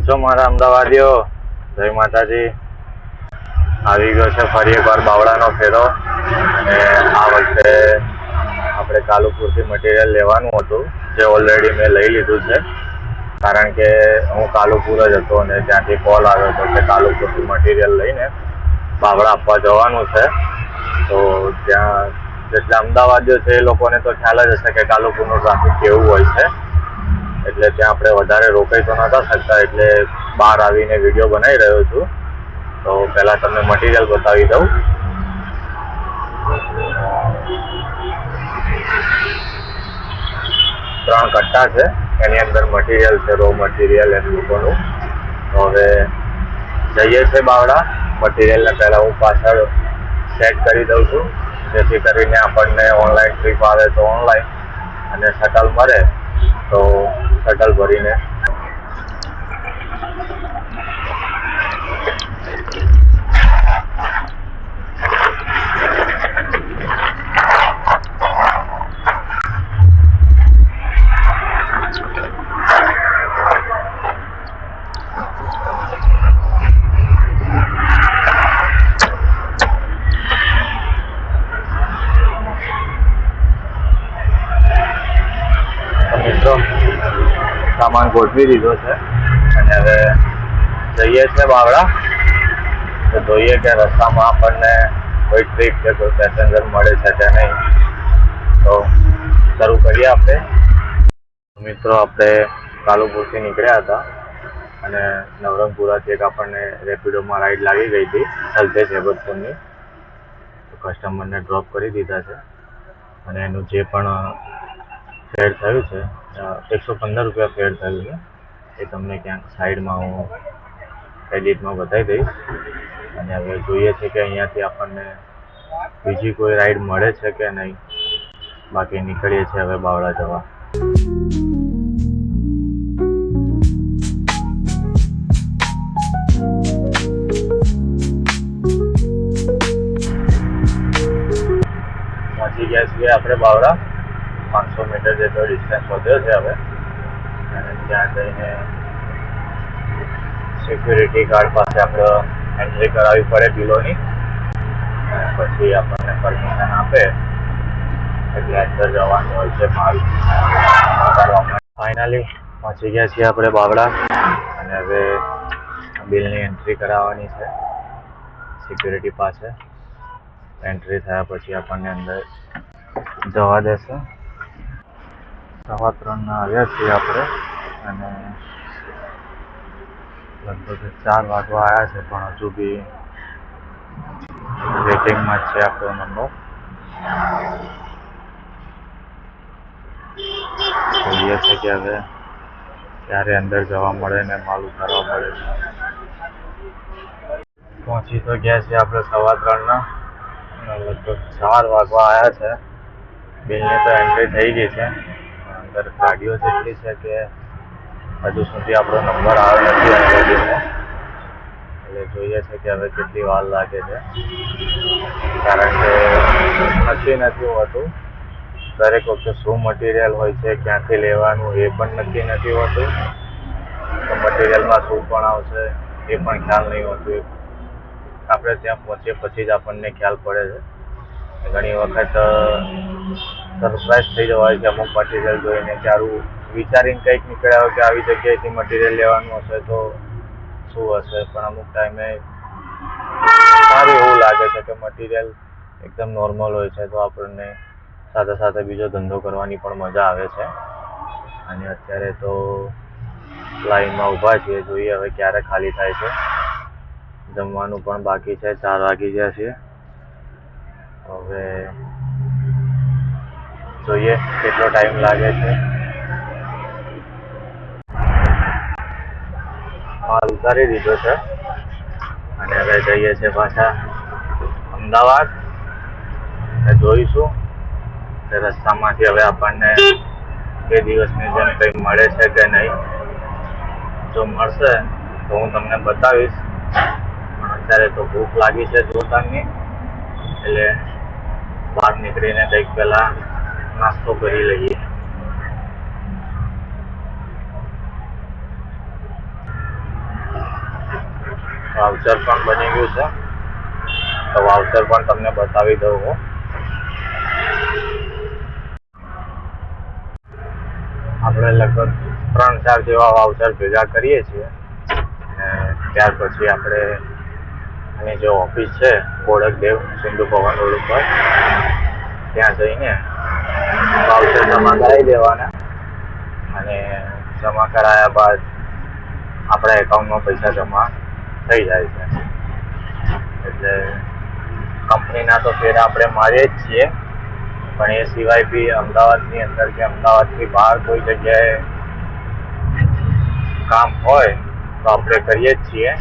છો મારા અમદાવાદીઓ? જય માતાજી. આવી ગયો છે ફરી એકવાર બાવળાનો ફેરો. અને આ વખતે આપણે કાલુપુરથી મટીરિયલ લેવાનું હતું, જે ઓલરેડી મેં લઈ લીધું છે. કારણ કે હું કાલુપુર જ હતો અને ત્યાંથી કોલ આવ્યો હતો કે કાલુપુરથી મટીરિયલ લઈને બાવળા આપવા જવાનું છે. તો ત્યાં જેટલા અમદાવાદીઓ છે એ લોકોને તો ખ્યાલ જ હશે કે કાલુપુરનું ટ્રાફિક કેવું હોય છે. એટલે ત્યાં આપણે વધારે રોકાઈ તો નહોતા શકતા, એટલે બહાર આવીને વિડીયો બનાવી રહ્યો છું. તો પહેલાં તમને મટીરિયલ બતાવી દઉં. ત્રણ કટ્ટા છે, એની અંદર મટીરિયલ છે, રો મટીરિયલ એમ લોકોનું. તો હવે જઈએ છે બાવળા. મટીરિયલને પહેલાં હું પાછળ સેટ કરી દઉં છું, જેથી કરીને આપણને ઓનલાઈન ટ્રીપ આવે તો ઓનલાઈન, અને શટલ મળે તો શટલ ભરીને સામાન ગોઠવી દીધો છે અને હવે જઈએ છે બાવળા. તો જોઈએ કે રસ્તામાં આપણને કોઈ ટ્રીપ કે કોઈ પેસેન્જર મળે છે કે નહીં. તો શરૂ કરીએ આપણે. મિત્રો, આપણે કાલુપુરથી નીકળ્યા હતા અને નવરંગપુરાથી એક આપણને રેપિડોમાં રાઈડ લાગી ગઈ હતી અલ્પેશ હેબતપુરની. તો કસ્ટમરને ડ્રોપ કરી દીધા છે અને એનું જે પણ ફેર થયું છે, 115 રૂપિયા ફેર થયું છે. એ તમને ક્યાંક સાઈડમાં હું એડિટમાં બતાવી દઈશ. અને હવે જોઈએ છે કે અહીંયાથી આપણને બીજી કોઈ રાઈડ મળે છે કે નહીં. બાકી નીકળીએ છીએ હવે બાવળા જવા. પહોંચી ગયા છીએ આપણે બાવળા. 500 મીટર જેટલો ડિસ્ટન્સ વધ્યો છે હવે. અને ત્યાં જઈને સિક્યુરિટી ગાર્ડ પાસે આપણે એન્ટ્રી કરાવવી પડે બિલોની. પછી આપણને પરમિશન આપે એટલે અંદર જવાનું હોય છે માલ ઉતારવા. ફાઇનલી પહોંચી ગયા છીએ આપણે બાવળા અને હવે બિલની એન્ટ્રી કરાવવાની છે સિક્યુરિટી પાસે. એન્ટ્રી થયા પછી આપણને અંદર જવા દેશે. 3:15 આવ્યા છીએ આપણે અને લગભગ 4 વાગવા આવ્યા છે, પણ હજુ બી વેટિંગમાં જ છે આપણો નંબર. જોઈએ છે કે હવે ક્યારે અંદર જવા મળે ને માલ ઉતારવા મળે. પહોંચી તો ગયા છીએ આપણે 3:15 લગભગ 4 વાગવા આવ્યા છે. બિલની તો એન્ટ્રી થઈ ગઈ છે. અંદર ગાડીઓ જેટલી છે કે હજુ સુધી આપણો નંબર આવ્યો નથી ગાડીમાં. એટલે જોઈએ છે કે હવે કેટલી વાર લાગે છે, કારણ કે નક્કી નથી હોતું દરેક વખતે શું મટીરિયલ હોય છે, ક્યાંથી લેવાનું એ પણ નક્કી નથી હોતું. તો મટીરિયલમાં શું પણ આવશે એ પણ ખ્યાલ નહીં હોતું. આપણે ત્યાં પહોંચીએ પછી જ આપણને ખ્યાલ પડે છે. ઘણી વખત સરપ્રાઈઝ થઈ જવાય છે અમુક મટીરિયલ જોઈને, કે આવું વિચારીને કંઈક નીકળ્યા હોય કે આવી જગ્યાએથી મટીરિયલ લેવાનું હશે તો શું હશે. પણ અમુક ટાઈમે સારું એવું લાગે છે કે મટીરિયલ એકદમ નોર્મલ હોય છે, તો આપણને સાથે સાથે બીજો ધંધો કરવાની પણ મજા આવે છે. અને અત્યારે તો લાઈનમાં ઊભા છીએ, જોઈએ હવે ક્યારે ખાલી થાય છે. જમવાનું પણ બાકી છે, 4 વાગી ગયા છે. હવે જોઈએ કેટલો ટાઈમ લાગે છે. માલ ઉતારી દીધો છે અને હવે જઈએ છીએ પાછા અમદાવાદ. જોઈશું કે રસ્તામાંથી હવે આપણને 2 દિવસની જેમ કંઈ મળે છે કે નહીં. જો મળશે તો હું તમને બતાવીશ. પણ અત્યારે તો ભૂખ લાગી છે જોરદારની, એટલે બહાર નીકળીને કંઈક પહેલાં નાસ્તો કરી લઈએ. વાઉચર પણ બની ગયું છે, તો વાઉચર પણ તમને બતાવી દઉં હું. આપણે લગભગ 3-4 જેવા વાઉચર ભેગા કરીએ છીએ અને ત્યાર પછી આપણે આની જે ઓફિસ છે બોડકદેવ સિંધુ ભવન રોડ ઉપર ત્યાં જઈને વાઉચર જમા કરાવી દેવાના અને જમા કરાયા બાદ આપણા એકાઉન્ટમાં પૈસા જમા થઈ જાય છે. એટલે કંપનીના તો ફેરા આપણે મારીએ જ છીએ, પણ એ સિવાય બી અમદાવાદની અંદર કે અમદાવાદથી બહાર કોઈ જગ્યાએ કામ હોય તો આપણે કરીએ જ છીએ.